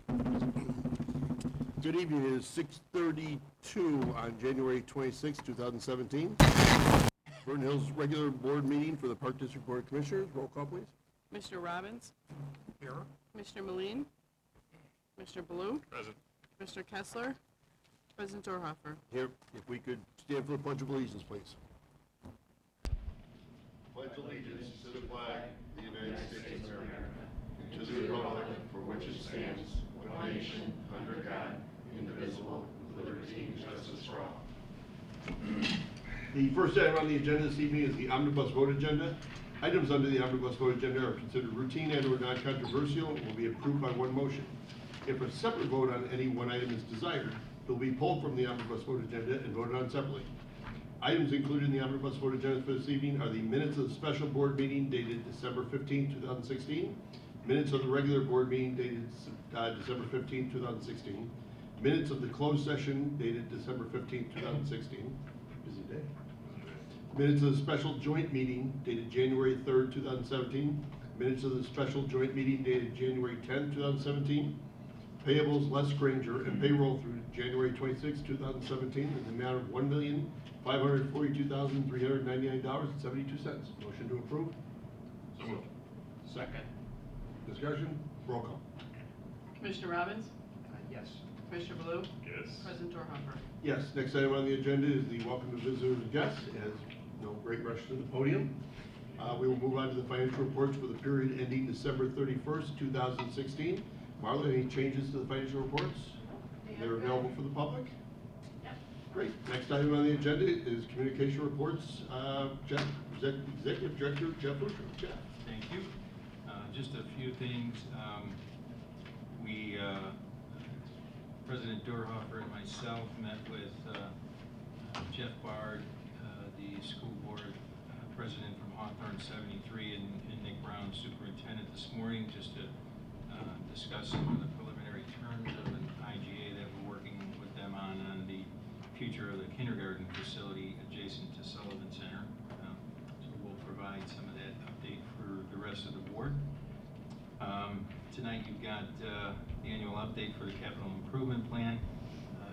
Good evening. It is 6:32 on January 26, 2017. Vernon Hills regular board meeting for the Park District Board of Commissioners. Roll call, please. Commissioner Robbins? Here. Commissioner Moline? Commissioner Blue? Present. Commissioner Kessler? President Dorhoeffer? Here. If we could stand for the Pledge of Allegiance, please. Pledge allegiance to the flag of the United States of America, and to the republic for which it stands, one nation, under God, indivisible, with liberty and justice for all. The first item on the agenda this evening is the omnibus vote agenda. Items under the omnibus vote agenda are considered routine and/or non-controversial and will be approved by one motion. If a separate vote on any one item is desired, it will be pulled from the omnibus vote agenda and voted on separately. Items included in the omnibus vote agenda for this evening are the minutes of the special board meeting dated December 15, 2016, minutes of the regular board meeting dated December 15, 2016, minutes of the closed session dated December 15, 2016, busy day, minutes of the special joint meeting dated January 3rd, 2017, minutes of the special joint meeting dated January 10th, 2017, payables Les Granger and payroll through January 26, 2017 in the amount of $1,542,399.72. Motion to approve? So moved. Second. Discussion? Roll call. Commissioner Robbins? Yes. Commissioner Blue? Yes. President Dorhoeffer? Yes, next item on the agenda is the welcome to visitors and guests. It has no great rush to the podium. We will move on to the financial reports for the period ending December 31st, 2016. Marla, any changes to the financial reports? They're available for the public? Yep. Great. Next item on the agenda is communication reports. Executive Director Jeff Lucia. Jeff. Thank you. Just a few things. President Dorhoeffer and myself met with Jeff Bard, the school board president from Hawthorne 73, and Nick Brown, superintendent, this morning, just to discuss some of the preliminary terms of an IGA that we're working with them on the future of the kindergarten facility adjacent to Sullivan Center. So we'll provide some of that update for the rest of the board. Tonight you've got the annual update for the capital improvement plan.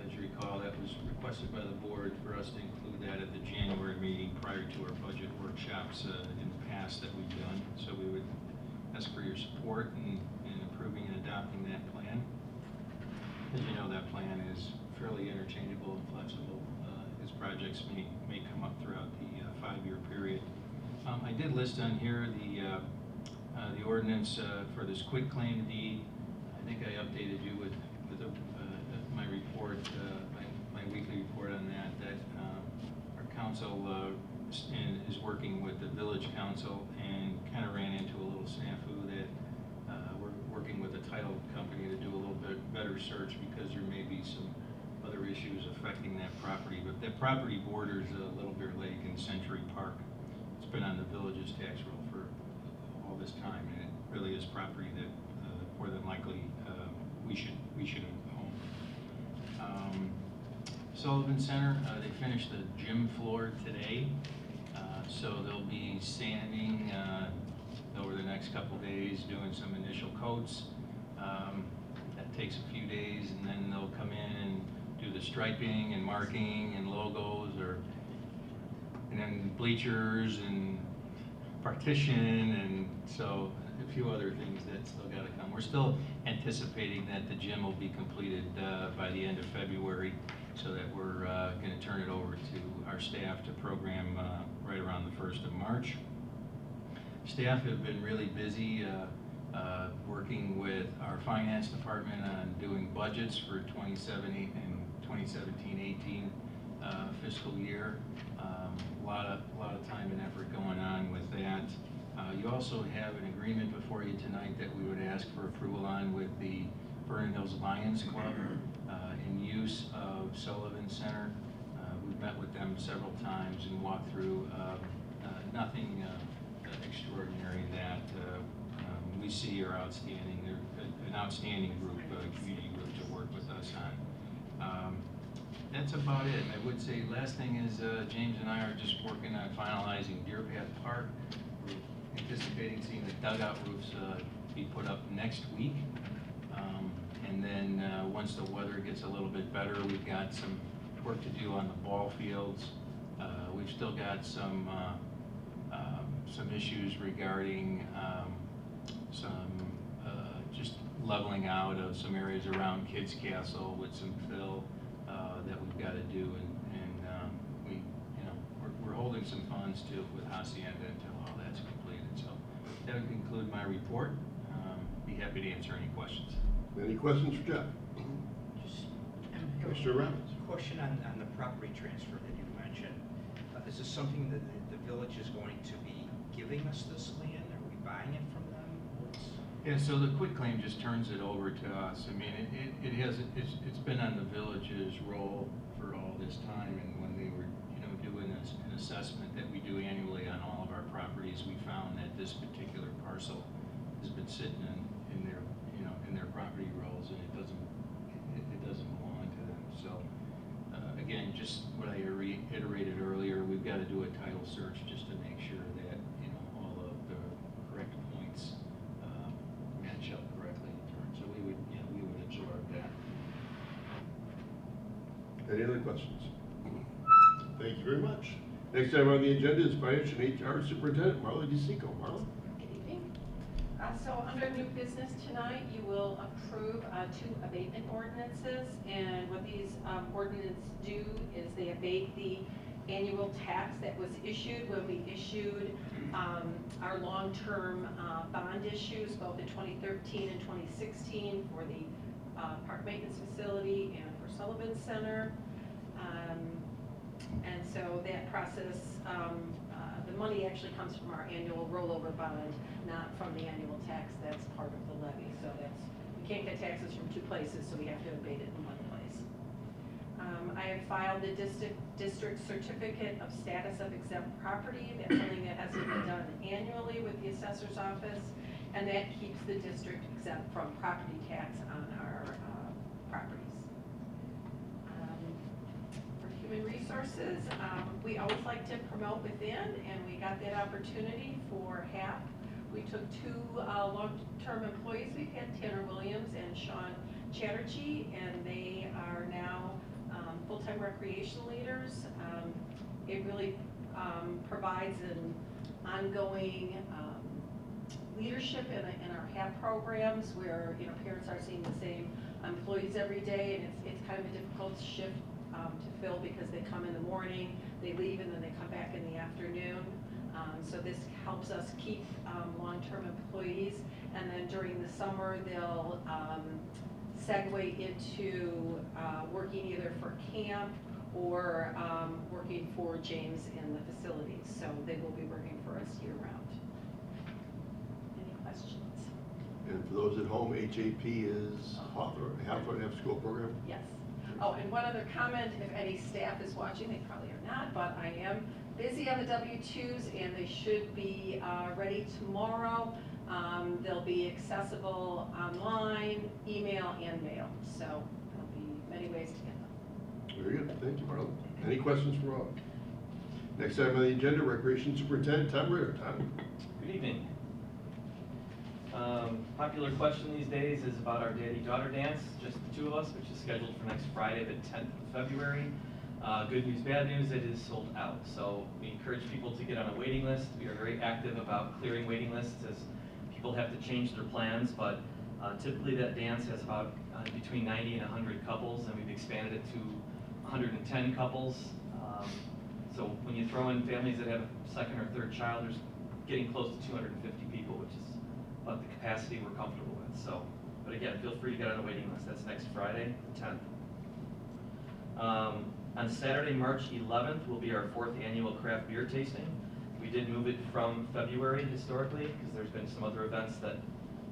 As you recall, that was requested by the board for us to include that at the January meeting prior to our budget workshops in the past that we've done. So we would ask for your support in approving and adopting that plan. As you know, that plan is fairly interchangeable and flexible as projects may come up throughout the 5-year period. I did list on here the ordinance for this quitclaim deed. I think I updated you with my report, my weekly report on that our council is working with the village council and kind of ran into a little snafu that we're working with a title company to do a little bit better search because there may be some other issues affecting that property. But that property borders Little Bear Lake and Century Park. It's been on the village's tax roll for all this time, and it really is property that more than likely we should own. Sullivan Center, they finished the gym floor today, so they'll be sanding over the next couple days, doing some initial coats. That takes a few days, and then they'll come in and do the striping and marking and logos, and then bleachers and partition, and so a few other things that still got to come. We're still anticipating that the gym will be completed by the end of February, so that we're going to turn it over to our staff to program right around the 1st of March. Staff have been really busy working with our finance department on doing budgets for 2017-18 fiscal year. A lot of time and effort going on with that. You also have an agreement before you tonight that we would ask for approval on with the Vernon Hills Lions Club in use of Sullivan Center. We've met with them several times and walked through nothing extraordinary that we see are outstanding. They're an outstanding group, community group to work with us on. That's about it. I would say last thing is James and I are just working on finalizing Deer Path Park. We're anticipating seeing the dugout roofs be put up next week. And then, once the weather gets a little bit better, we've got some work to do on the ball fields. We've still got some issues regarding just leveling out of some areas around Kids Castle with some fill that we've got to do, and we're holding some funds too with Hacienda until all that's completed. So that would conclude my report. Be happy to answer any questions. Any questions for Jeff? Just Commissioner Robbins. question on the property transfer that you mentioned. Is this something that the village is going to be giving us this land? Are we buying it from them? Yeah, so the quitclaim just turns it over to us. I mean, it's been on the village's roll for all this time, and when they were, doing an assessment that we do annually on all of our properties, we found that this particular parcel has been sitting in their, in their property rolls, and it doesn't belong to them. So, again, just what I reiterated earlier, we've got to do a title search just to make sure that, all of the correct points match up correctly in terms. So we would absorb that. Any other questions? Thank you very much. Next item on the agenda is Finance and HR Superintendent Marla DeSico. Marla? Good evening. So under new business tonight, you will approve 2 abatement ordinances. And what these ordinances do is they abate the annual tax that was issued when we issued our long-term bond issues, both in 2013 and 2016 for the park maintenance facility and for Sullivan Center. And so that process, the money actually comes from our annual rollover bond, not from the annual tax that's part of the levy. So we can't get taxes from 2 places, so we have to abate it in 1 place. I have filed the district certificate of status of exempt property. That's something that has to be done annually with the assessor's office, and that keeps the district exempt from property tax on our properties. Human resources, we always like to promote within, and we got that opportunity for HAP. We took 2 long-term employees. We've had Tanner Williams and Sean Chatterjee, and they are now full-time recreation leaders. It really provides an ongoing leadership in our HAP programs where parents are seeing the same employees every day, and it's kind of a difficult shift to fill because they come in the morning, they leave, and then they come back in the afternoon. So this helps us keep long-term employees, and then during the summer they'll segue into working either for camp or working for James in the facilities. So they will be working for us year-round. Any questions? And for those at home, HAP is Hawthorne After School Program? Yes. Oh, and one other comment, if any staff is watching, they probably are not, but I am busy on the W-2s, and they should be ready tomorrow. They'll be accessible online, email, and mail. So there'll be many ways to get them. Very good. Thank you, Marla. Any questions for Rob? Next item on the agenda, Recreation Superintendent Tom Ritter. Tom? Good evening. Popular question these days is about our daddy-daughter dance, just the 2 of us, which is scheduled for next Friday, the 10th of February. Good news, bad news, it is sold out. So we encourage people to get on a waiting list. We are very active about clearing waiting lists as people have to change their plans, but typically that dance has about between 90 and 100 couples, and we've expanded it to 110 couples. So when you throw in families that have a 2nd or 3rd child, there's getting close to 250 people, which is about the capacity we're comfortable with. So, but again, feel free to get on a waiting list. That's next Friday, the 10th. On Saturday, March 11th, will be our 4th annual craft beer tasting. We did move it from February historically because there's been some other events that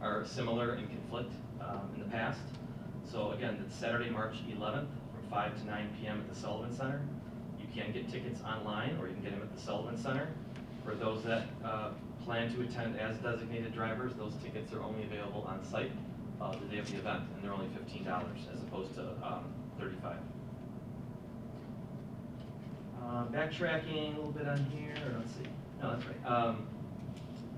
are similar and conflict in the past. So again, it's Saturday, March 11th from 5 to 9 p.m. at the Sullivan Center. You can get tickets online, or you can get them at the Sullivan Center. For those that plan to attend as designated drivers, those tickets are only available on site the day of the event, and they're only $15 as opposed to $35. Backtracking a little bit on here, or let's see. No, that's right.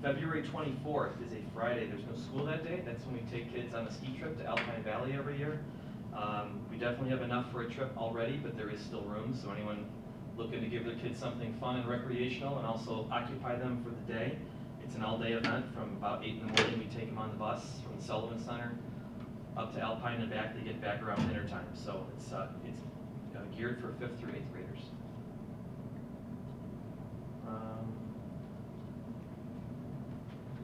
February 24th is a Friday. There's no school that day. That's when we take kids on a ski trip to Alpine Valley every year. We definitely have enough for a trip already, but there is still room. So anyone looking to give their kids something fun and recreational and also occupy them for the day, it's an all-day event from about 8 in the morning. We take them on the bus from the Sullivan Center up to Alpine and back. They get back around dinner time. So it's geared for 5th through 8th graders.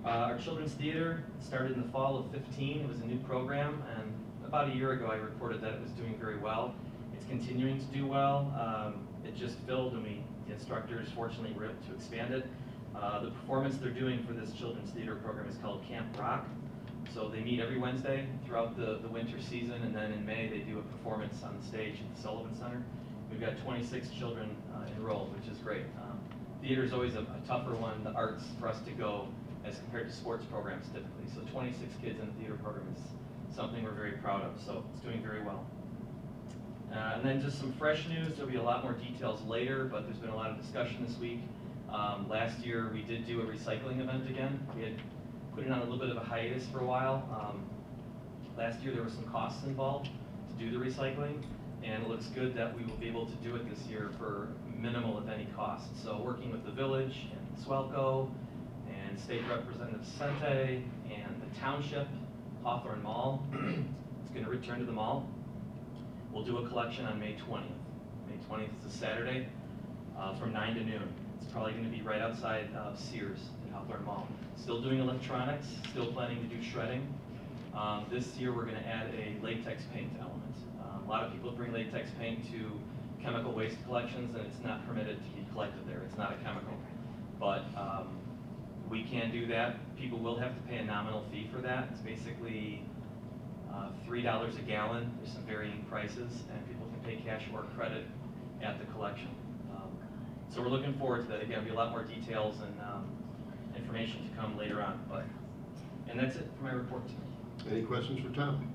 Our children's theater started in the fall of 15. It was a new program, and about a year ago I reported that it was doing very well. It's continuing to do well. It just filled, and the instructors fortunately were able to expand it. The performance they're doing for this children's theater program is called Camp Rock. So they meet every Wednesday throughout the winter season, and then in May they do a performance on the stage at the Sullivan Center. We've got 26 children enrolled, which is great. Theater is always a tougher one, the arts, for us to go as compared to sports programs typically. So 26 kids in the theater program is something we're very proud of, so it's doing very well. And then just some fresh news, there'll be a lot more details later, but there's been a lot of discussion this week. Last year we did do a recycling event again. We had put it on a little bit of a hiatus for a while. Last year there were some costs involved to do the recycling, and it looks good that we will be able to do it this year for minimal, if any, cost. So working with the village and Swelco and State Representative Sente and the township, Hawthorne Mall, it's going to return to the mall. We'll do a collection on May 20th. May 20th is a Saturday from 9 to noon. It's probably going to be right outside Sears at Hawthorne Mall. Still doing electronics, still planning to do shredding. This year we're going to add a latex paint element. A lot of people bring latex paint to chemical waste collections, and it's not permitted to be collected there. It's not a chemical. But we can do that. People will have to pay a nominal fee for that. It's basically $3 a gallon. There's some varying prices, and people can pay cash or credit at the collection. So we're looking forward to that. Again, there'll be a lot more details and information to come later on. And that's it for my report tonight. Any questions for Tom?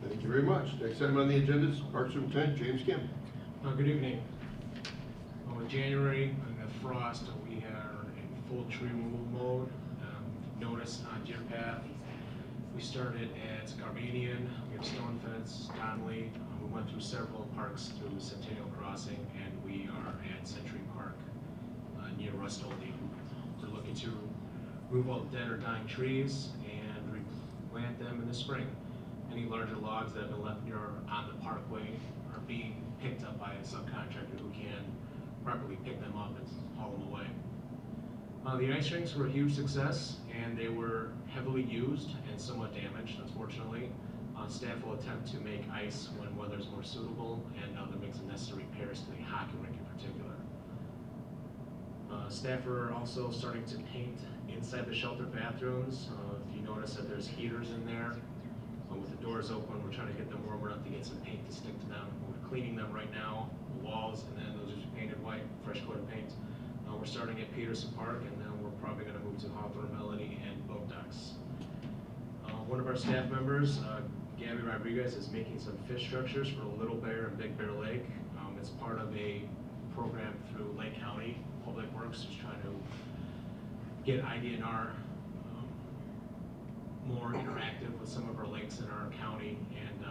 Thank you very much. Next item on the agenda is Park Superintendent James Kim. Good evening. With January and the frost, we are in full tree removal mode. Notice on Deer Path, we started at Garbanian, we have Stone Fence, Donnelly. We went through several parks through Centennial Crossing, and we are at Century Park near Rust-Oldie. We're looking to remove all the dead or dying trees and replant them in the spring. Any larger logs that have been left near on the parkway are being picked up by a subcontractor who can properly pick them up and haul them away. The ice rinks were a huge success, and they were heavily used and somewhat damaged, unfortunately. Staff will attempt to make ice when weather is more suitable, and they'll make some necessary repairs to the hockey rink in particular. Staff are also starting to paint inside the shelter bathrooms. If you notice that there's heaters in there, with the doors open, we're trying to get them warm enough to get some paint to stick to them. We're cleaning them right now, the walls, and then those are painted white, fresh coat of paint. We're starting at Peterson Park, and then we're probably going to move to Hawthorne Melody and Boat Docks. One of our staff members, Gabby Rodriguez, is making some fish structures for Little Bear and Big Bear Lake. It's part of a program through Lake County Public Works, just trying to get IDNR more interactive with some of our lakes in our county, and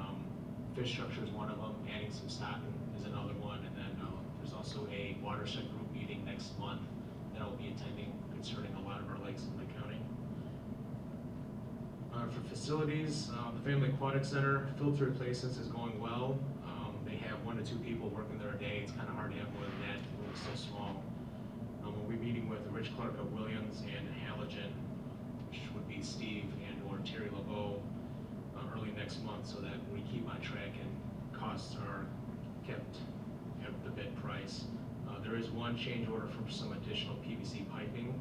fish structure is one of them. Adding some stocking is another one, and then there's also a watershed group meeting next month that I'll be attending concerning a lot of our lakes in the county. For facilities, the Family Aquatic Center filter replacements is going well. They have 1 to 2 people working there a day. It's kind of hard to have more than that. The room is so small. We'll be meeting with Rich Clark of Williams and Halogen, which would be Steve and or Terry LeBeau, early next month, so that we keep on track and costs are kept at the bid price. There is one change order for some additional PVC piping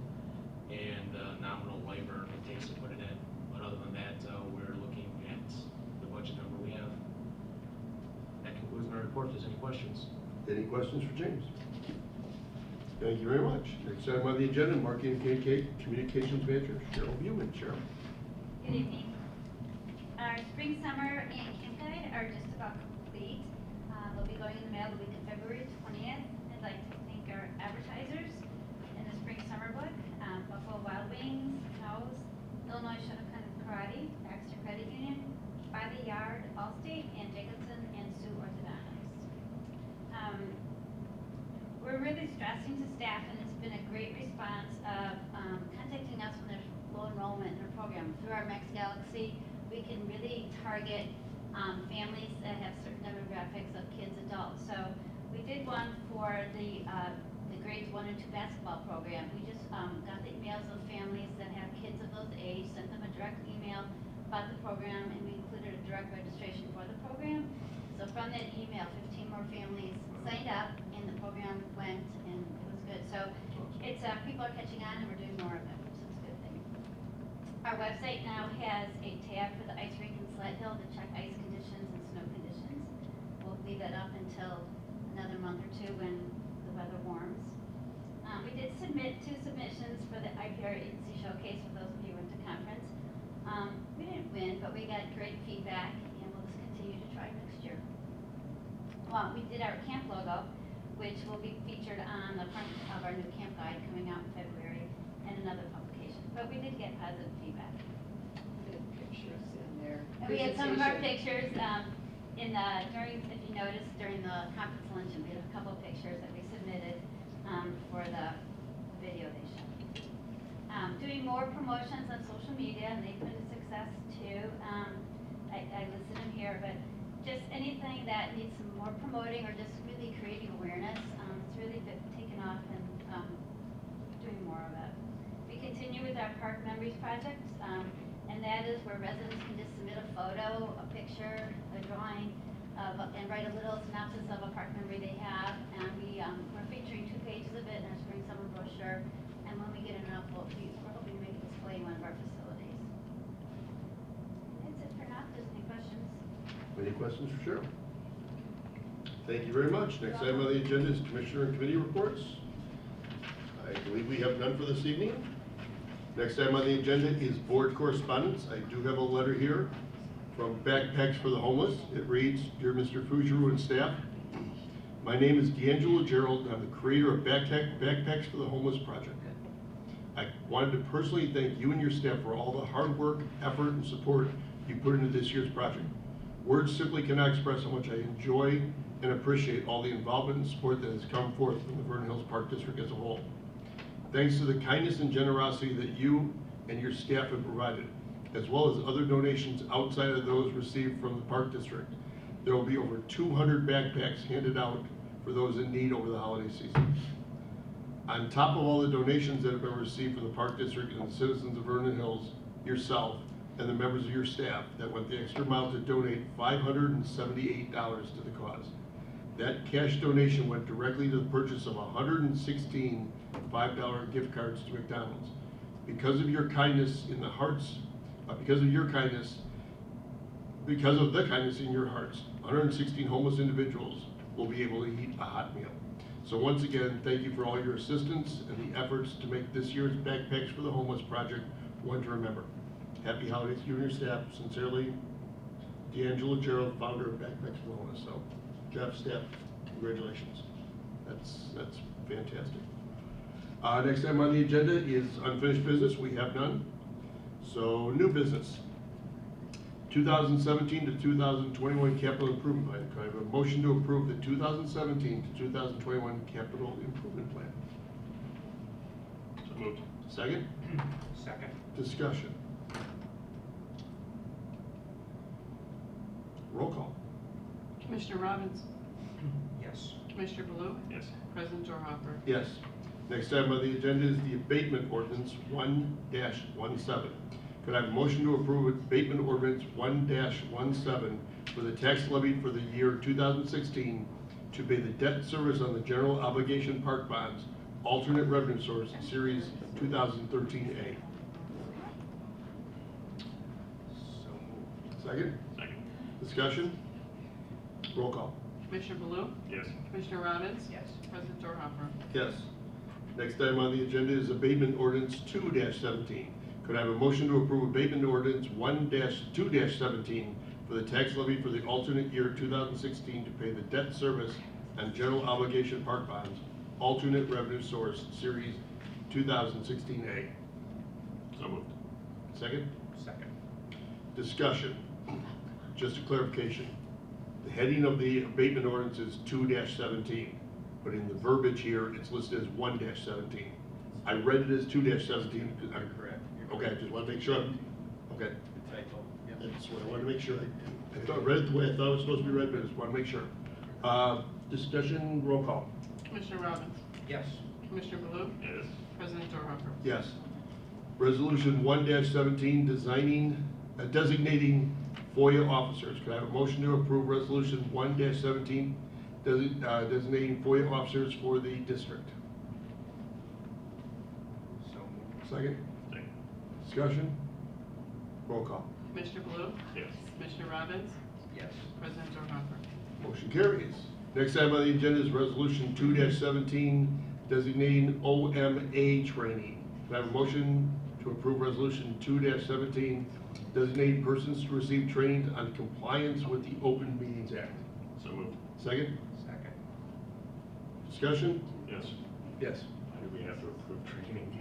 and nominal labor it takes to put it in. But other than that, we're looking at the budget number we have. That concludes my report. If there's any questions. Any questions for James? Thank you very much. Next item on the agenda, Marketing and Communications Manager, Cheryl Buman. Cheryl. Good evening. Our spring, summer, and camp guide are just about complete. They'll be going in the mail the week of February 20th. I'd like to thank our advertisers in the spring, summer book, Buffalo Wild Wings, Cows, Illinois Shotokan Karate, Baxter Credit Union, By the Yard, Allstate, and Jacobson and Sue Orthodontics. We're really stressing to staff, and it's been a great response of contacting us when there's low enrollment in our program. Through our Max Galaxy, we can really target families that have certain demographics of kids, adults. So we did one for the grades 1 and 2 basketball program. We just got the emails of families that have kids of those age, sent them a direct email about the program, and we included a direct registration for the program. So from that email, 15 more families signed up, and the program went, and it was good. So it's people are catching on, and we're doing more of it, which is a good thing. Our website now has a tab for the ice rink in Sled Hill to check ice conditions and snow conditions. We'll leave that up until another month or two when the weather warms. We did submit 2 submissions for the IPR Agency Showcase for those of you who went to conference. We didn't win, but we got great feedback, and we'll just continue to try next year. We did our camp logo, which will be featured on the front of our new camp guide coming out in February, and another publication. But we did get positive feedback. Good pictures in there. And we had some of our Presentation. pictures if you noticed, during the conference luncheon, we had a couple of pictures that we submitted for the video they showed. Doing more promotions on social media, and they've been a success too. I listed them here, but just anything that needs some more promoting or just really creating awareness, it's really taken off, and doing more of it. We continue with our Park Memories project, and that is where residents can just submit a photo, a picture, a drawing, and write a little synopsis of a park memory they have. And we're featuring 2 pages of it in our spring summer brochure. And when we get enough, we're hoping to make a display in one of our facilities. That's it for now. If there's any questions. Any questions for Cheryl? Thank you very much. Next item on the agenda is Commissioner and Committee reports. I believe we have none for this evening. Next item on the agenda is board correspondence. I do have a letter here from Backpacks for the Homeless. It reads, Dear Mr. Fugeru and staff, my name is D'Angelo Gerald, and I'm the creator of Backpacks for the Homeless project. I wanted to personally thank you and your staff for all the hard work, effort, and support you put into this year's project. Words simply cannot express how much I enjoy and appreciate all the involvement and support that has come forth from the Vernon Hills Park District as a whole. Thanks to the kindness and generosity that you and your staff have provided, as well as other donations outside of those received from the Park District, there will be over 200 backpacks handed out for those in need over the holiday season. On top of all the donations that have been received from the Park District and the citizens of Vernon Hills, yourself, and the members of your staff that went the extra mile to donate $578 to the cause. That cash donation went directly to the purchase of 116 $5 gift cards to McDonald's. Because of your kindness in the hearts, because of the kindness in your hearts, 116 homeless individuals will be able to eat a hot meal. So once again, thank you for all your assistance and the efforts to make this year's Backpacks for the Homeless project one to remember. Happy holidays to you and your staff. Sincerely, D'Angelo Gerald, founder of Backpacks for the Homeless. So, Jeff, staff, congratulations. That's fantastic. Next item on the agenda is unfinished business. We have none. So, new business. 2017 to 2021 capital improvement plan. Can I have a motion to approve the 2017 to 2021 capital improvement plan? So moved. Second? Second. Discussion. Roll call. Commissioner Robbins? Yes. Commissioner Blue? Yes. President Dorhofer? Yes. Next item on the agenda is the abatement ordinance 1-17. Could I have a motion to approve abatement ordinance 1-17 for the tax levy for the year 2016 to pay the debt service on the general obligation park bonds, alternate revenue source, series 2013A? So moved. Second? Second. Discussion? Roll call. Commissioner Blue? Yes. Commissioner Robbins? Yes. President Dorhofer? Yes. Next item on the agenda is abatement ordinance 2-17. Could I have a motion to approve abatement ordinance 1-2-17 for the tax levy for the alternate year 2016 to pay the debt service on general obligation park bonds, alternate revenue source, series 2016A? So moved. Second? Second. Discussion. Just a clarification. The heading of the abatement ordinance is 2-17, but in the verbiage here, it's listed as 1-17. I read it as 2-17 because I'm Correct. okay, just want to make sure. Okay. Typo. That's what I wanted to make sure. I thought, read it the way I thought it was supposed to be read, but I just want to make sure. Discussion, roll call. Commissioner Robbins? Yes. Commissioner Baloo? Yes. President Dorhofer? Yes. Resolution 1-17, designating FOIA officers. Could I have a motion to approve resolution 1-17, designating FOIA officers for the district? So moved. Second? Second. Discussion? Roll call. Commissioner Baloo? Yes. Commissioner Robbins? Yes. President Dorhofer? Motion carries. Next item on the agenda is resolution 2-17, designating OMA training. Could I have a motion to approve resolution 2-17, designating persons to receive training on compliance with the Open Meetings Act? So moved. Second? Second. Discussion? Yes. Yes. Why do we have to approve training?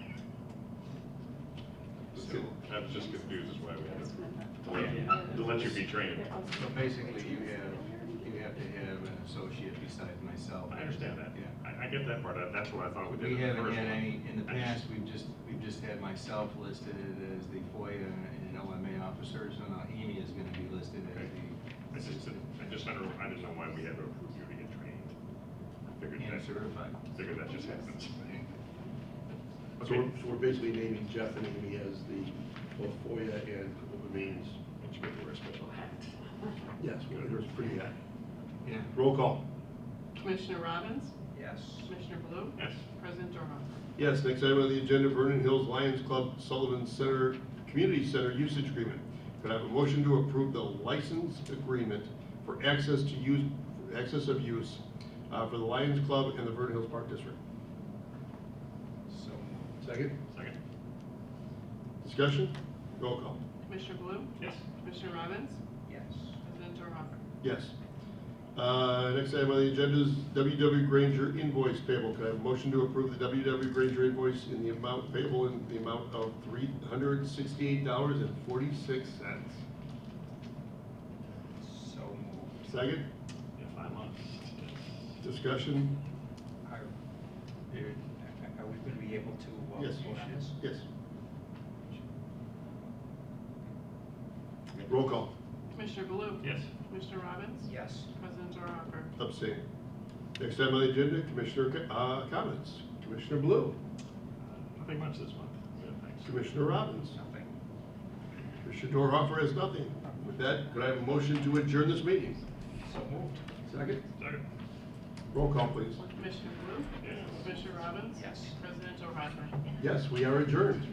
So, I was just confused as why we had to let you be trained. So basically, you have to have an associate besides myself. I understand that. Yeah. I get that part. That's what I thought we did. We in the haven't first had one. any, in the I past, we've just had myself listed as the FOIA and OMA officer, so now Amy is gonna be listed as the I didn't know why we had to approve you to get trained. I figured and certified. that just happens. So we're basically naming Jeff and Amy as the both FOIA and Open Meetings. Don't you get to wear a special hat? Yes, there's pretty good. Yeah. Roll call. Commissioner Robbins? yes. Commissioner Baloo? Yes. President Dorhofer? Yes, next item on the agenda, Vernon Hills Lions Club Sullivan Center Community Center Usage Agreement. Could I have a motion to approve the license agreement for access of use for the Lions Club and the Vernon Hills Park District? So moved. Second? Second. Discussion? Roll call. Commissioner Baloo? Yes. Commissioner Robbins? Yes. President Dorhofer? Yes. Next item on the agenda is WW Granger invoice payable. Could I have a motion to approve the WW Granger invoice in the amount payable in the amount of $368.46? So moved. Second? If I must. Discussion? Are we going to be able to Yes. motion this? Yes. Roll call. Commissioner Baloo? Yes. Commissioner Robbins? Yes. President Dorhofer? Abstain. Next item on the agenda, Commissioner comments. Commissioner Blue, Nothing much this month. Good, thanks. Commissioner Robbins, Nothing. Commissioner Dorhofer has nothing. With that, could I have a motion to adjourn this meeting? So moved. Second. Second. Roll call, please. Commissioner Baloo? Yes. Commissioner Robbins? Yes. President Dorhofer? Yes, we are adjourned.